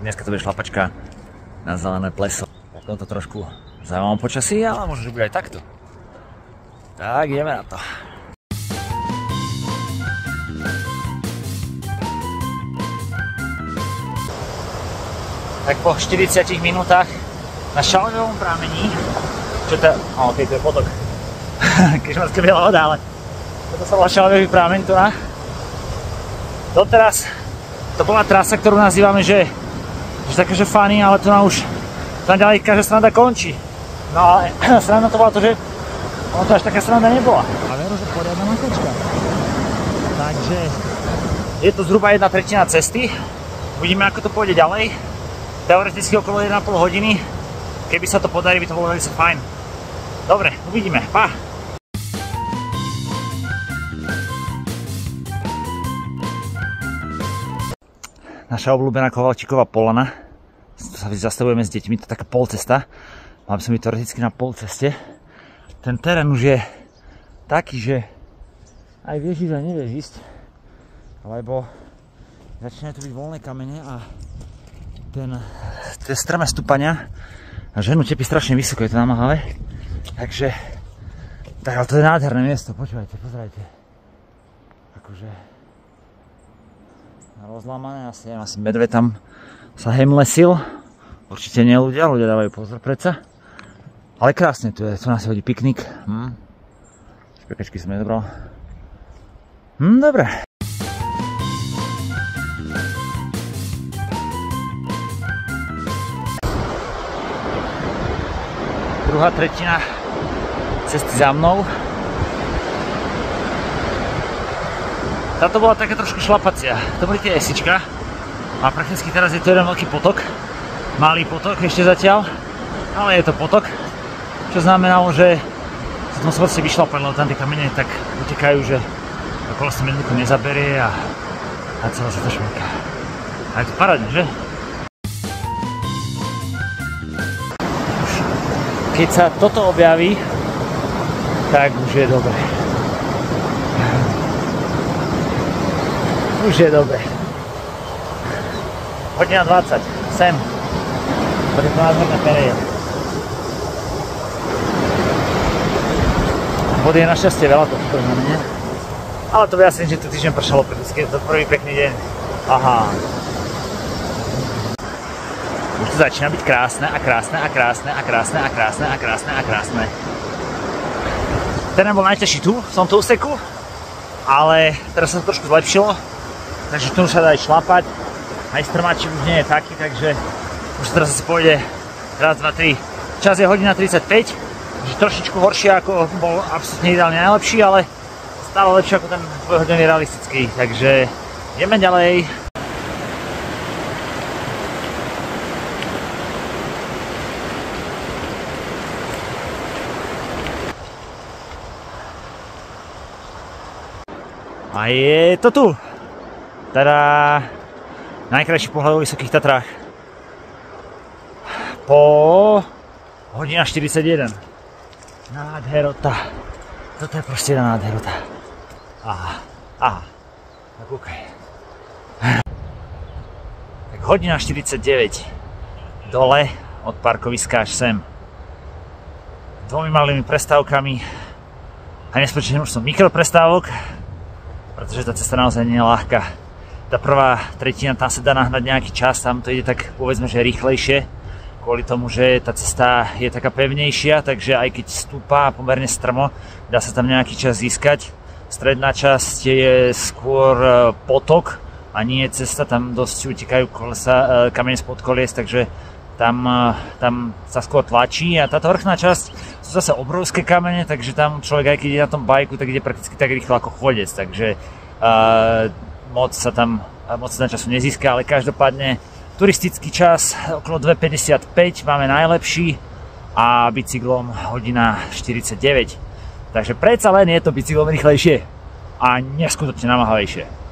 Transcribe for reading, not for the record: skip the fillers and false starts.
dneska to bude šlapačka na zelené pleso. V tomto trošku zaujímavom počasí, ale možno, že bude aj takto. Tak, ideme na to. Tak po 40 minútach na šalvevom pramení, čo to je, to je potok, kežmarská biela voda, ale toto sa volá šalvevý prameň tu na. Doteraz to bola trasa, ktorú nazývame, že takéže funny, ale tu na už tam ďalej každá sranda končí. No ale sranda to bola to, že ono to až taká sranda nebola. A veru, že poriadna makačka. Takže je to zhruba 1/3 cesty. Uvidíme, ako to pôjde ďalej. Teoreticky okolo 1,5 hodiny. Keby sa to podarí, by to bolo veľmi fajn. Dobre, uvidíme. Pa! Naša obľúbená Kovalčíková polana. Tu sa zastavujeme s deťmi, to je taká polcesta. Mám som byť teoreticky na polceste. Ten terén už je taký, že aj vieš ísť, aj nevieš ísť. Lebo začínajú tu byť voľné kamene a tie strmé stúpania a ženu tepí strašne vysoko, je to namáhavé. Takže, tak ale to je nádherné miesto, počúvajte, pozerajte. Akože rozlámané, asi medveď tam sa hemlesil. Určite nie ľudia dávajú pozor predsa. Ale krásne tu je, tu nás hodí piknik. Špekačky som nedobral. Dobre. Druhá tretina cesty za mnou. Táto bola taká trošku šlapacia. To boli tie esička. A prakticky teraz je to jeden veľký potok. Malý potok ešte zatiaľ. Ale je to potok. Čo znamenalo, že sa to musel proste vyšlapať, lebo tam tie kamene tak utekajú, že okolo sa medvídko nezaberie a celé sa to šmrká. A je to parádne, že? Keď sa toto objaví, tak už je dobre. Už je dobre. Hodina 20, sem. Bude to nádherné pereje. Vody je našťastie veľa, to znamená. Ale to by asi, že tu týždeň pršalo, pretože je to prvý pekný deň. Aha. Už to začína byť krásne a krásne a krásne a krásne a krásne a krásne a krásne. Ten bol najťažší tu, v tomto úseku, ale teraz sa to trošku zlepšilo, takže tu už sa dá aj šlapať, aj strmačík už nie je taký, takže už teraz asi pôjde raz, dva, tri. Čas je hodina 35, takže trošičku horšie ako bol absolútne ideálne najlepší, ale stále lepšie ako ten dvojhodinový realistický, takže ideme ďalej. A je to tu! Tada! Najkrajší pohľad vo Vysokých Tatrách. Po hodina 41. Nádherota. Toto je proste nádherota. Aha. Tak kúkaj. Tak hodina 49. Dole od parkoviska až sem. Dvomi malými prestávkami. A nespočítam už som mikroprestávok, pretože tá cesta naozaj nie je ľahká. Tá prvá tretina, tam sa dá nahnať nejaký čas, tam to ide tak povedzme, že rýchlejšie, kvôli tomu, že tá cesta je taká pevnejšia, takže aj keď stúpa pomerne strmo, dá sa tam nejaký čas získať. Stredná časť je skôr potok a nie je cesta, tam dosť utekajú kamene spod kolies, takže tam sa skôr tlačí a táto vrchná časť sú zase obrovské kamene, takže tam človek aj keď ide na tom bajku, tak ide prakticky tak rýchlo ako chodec, takže moc sa tam času nezíska, ale každopádne turistický čas okolo 2:55 máme najlepší a bicyklom hodina 49. Takže predsa len je to bicyklom rýchlejšie a neskutočne namáhavejšie.